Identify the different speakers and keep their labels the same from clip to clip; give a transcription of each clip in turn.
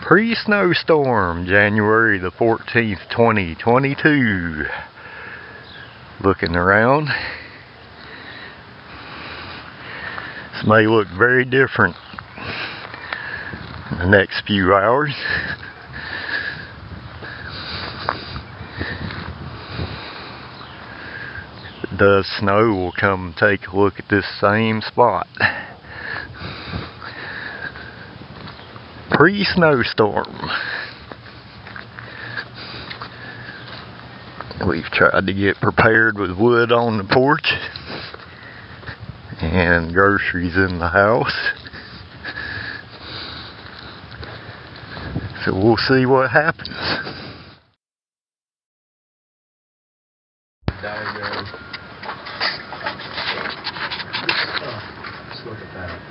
Speaker 1: Pre-snowstorm, January the 14th, 2022. Looking around. This may look very different in the next few hours. If it does snow, we'll come take a look at this same spot. Pre-snowstorm. We've tried to get prepared with wood on the porch and groceries in the house. So we'll see what happens.
Speaker 2: Diagram. Just look at that.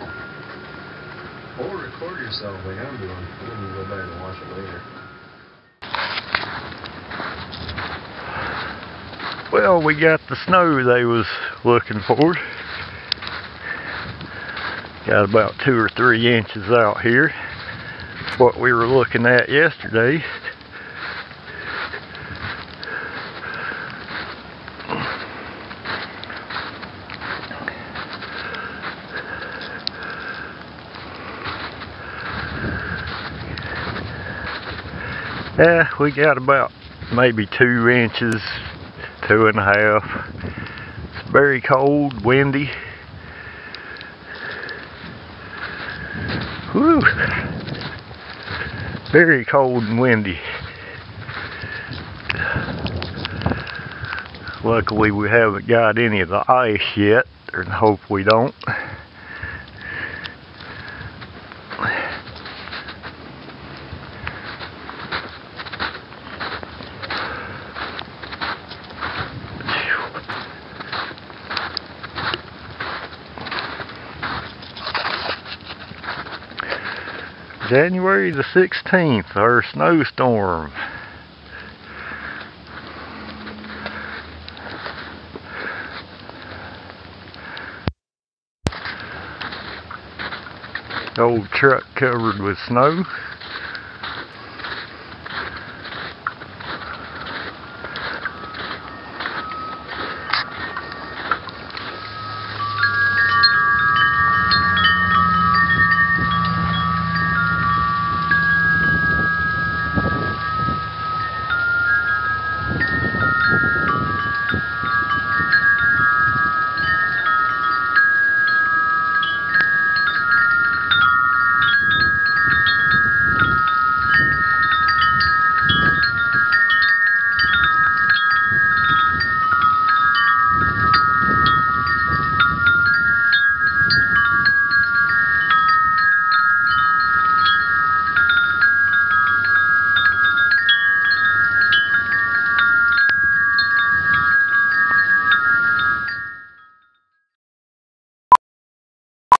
Speaker 2: Or record yourself like I'm doing, and then you go back and watch it later.
Speaker 1: Well, we got the snow they was looking for. Got about 2 or 3 inches out here. What we were looking at yesterday. Yeah, we got about maybe 2 inches, 2.5. It's very cold, windy. Whew. Very cold and windy. Luckily we haven't got any of the ice yet, or hope we don't. January the 16th, our snowstorm. Old truck covered with snow.